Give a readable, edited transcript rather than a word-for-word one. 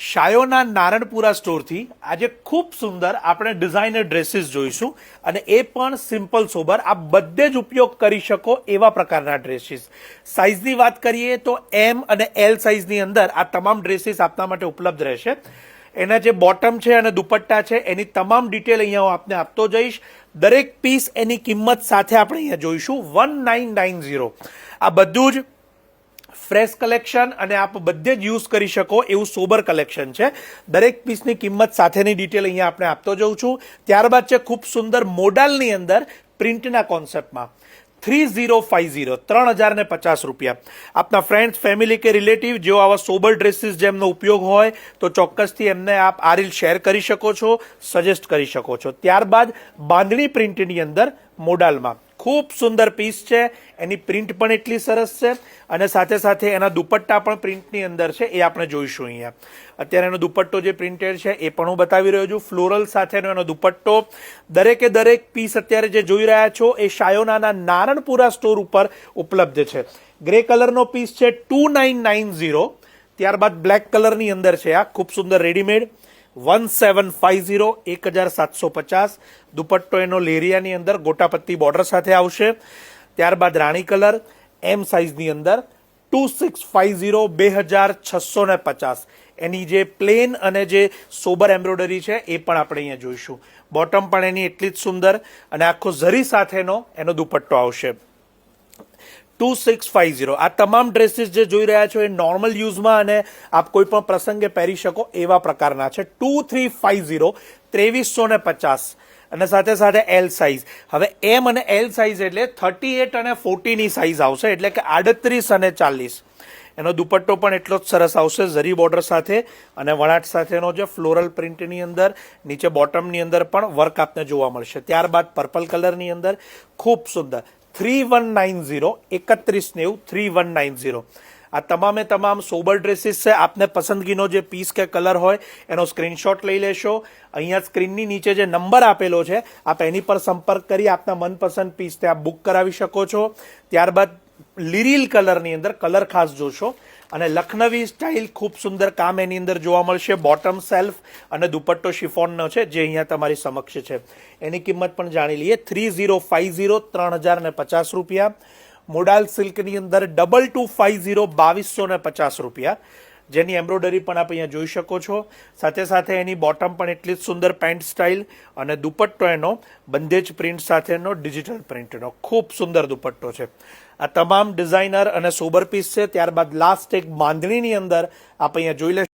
શાયોના નારણપુરા સ્ટોરથી આજે ખૂબ સુંદર આપણે ડિઝાઇનર ડ્રેસીસ જોઈશું અને એ પણ સિમ્પલ સોબર આ બધે જ ઉપયોગ કરી શકો એવા પ્રકારના ડ્રેસીસ. સાઇઝની વાત કરીએ તો એમ અને એલ સાઇઝની અંદર આ તમામ ડ્રેસીસ આપના માટે ઉપલબ્ધ રહેશે. એના જે બોટમ છે અને દુપટ્ટા છે એની તમામ ડિટેલ અહીંયા હું આપને આપતો જઈશ. દરેક પીસ એની કિંમત સાથે આપણે અહીંયા જોઈશું 1990. આ બધું જ ફ્રેશ કલેક્શન અને આપ બધે જ યુઝ કરી શકો એવું સોબર કલેક્શન છે. દરેક પીસની કિંમત સાથેની ડિટેલ અહીંયા આપણે આપતો જઉં છું. ત્યારબાદ છે ખૂબ સુંદર મોડાલની અંદર પ્રિન્ટના કોન્સેપ્ટમાં 3050 ₹3050. આપના ફ્રેન્ડ્સ, ફેમિલી કે રિલેટિવ જેઓ આવા સોબર ડ્રેસીસ જેમનો ઉપયોગ હોય તો ચોક્કસથી એમને આપ આ રીલ શેર કરી શકો છો, સજેસ્ટ કરી શકો છો. ત્યારબાદ બાંધણી પ્રિન્ટની અંદર મોડાલમાં ખૂબ સુંદર પીસ છે. એની પ્રિન્ટ પણ એટલી સરસ છે અને સાથે સાથે એના દુપટ્ટા પણ પ્રિન્ટની અંદર છે એ આપણે જોઈશું અહીંયા. અત્યારે એનો દુપટ્ટો જે પ્રિન્ટેડ છે એ પણ હું બતાવી રહ્યો છું. ફ્લોરલ સાથેનો એનો દુપટ્ટો. દરેકે દરેક પીસ અત્યારે જે જોઈ રહ્યા છો એ શાયોનાના નારણપુરા સ્ટોર ઉપર ઉપલબ્ધ છે. ગ્રે કલરનો પીસ છે 2990. ત્યારબાદ બ્લેક કલરની અંદર છે આ ખૂબ સુંદર રેડીમેડ 1750 1750. દુપટ્ટો એનો લેરિયાની અંદર ગોટાપત્તી બોર્ડર સાથે આવશે. ત્યારબાદ રાણી કલર એમ સાઇઝની અંદર 2650 2650. એની જે પ્લેન અને જે સોબર એમ્બ્રોઇડરી છે એ પણ આપણે અહીંયા જોઈશું. બોટમ પણ એની એટલી જ સુંદર અને આખો ઝરી સાથેનો એનો દુપટ્ટો આવશે. 2650. આ તમામ ડ્રેસીસ જે જોઈ રહ્યા છો એ નોર્મલ યુઝમાં અને આપ કોઈ પણ પ્રસંગે પહેરી શકો એવા પ્રકારના છે. 2350 2350 અને સાથે સાથે એલ સાઇઝ. હવે એમ અને એલ સાઇઝ એટલે 38 અને 40 ની સાઇઝ આવશે, એટલે કે 38 અને 40. એનો દુપટ્ટો પણ એટલો જ સરસ આવશે ઝરી બોર્ડર સાથે અને વણાટ સાથેનો જે ફ્લોરલ પ્રિન્ટની અંદર નીચે બોટમની અંદર પણ વર્ક આપને જોવા મળશે. ત્યારબાદ પર્પલ કલરની અંદર ખૂબ સુંદર 3190 3190 3190. આ તમામે તમામ સોબર ડ્રેસીસ છે. આપને પસંદગીનો જે પીસ કે કલર હોય એનો સ્ક્રીનશોટ લઈ લેશો. અહીંયા સ્ક્રીનની નીચે જે નંબર આપેલો છે આપ એની પર સંપર્ક કરી આપના મનપસંદ પીસ તે આપ બુક કરાવી શકો છો. ત્યારબાદ લીરીલ કલરની અંદર કલર ખાસ જોશો અને લખનવી સ્ટાઇલ ખૂબ સુંદર કામ એની અંદર જોવા મળશે. બોટમ સેલ્ફ અને દુપટ્ટો શિફોનનો છે જે અહીંયા તમારી સમક્ષ છે. એની કિંમત પણ જાણી લઈએ. 3050 ₹3050. મોડાલ સિલ્કની અંદર 2250 ₹2250. જેની એમ્બ્રોઇડરી પણ આપ અહીંયા જોઈ શકો છો. સાથે સાથે એની બોટમ પણ એટલી જ સુંદર પેન્ટ સ્ટાઇલ અને દુપટ્ટો એનો બંધેજ પ્રિન્ટ સાથેનો ડિજિટલ પ્રિન્ટનો ખૂબ સુંદર દુપટ્ટો છે. આ તમામ ડિઝાઇનર અને સોબર પીસ છે. ત્યારબાદ લાસ્ટ એક બાંધણીની અંદર આપ અહીંયા જોઈ લેશો.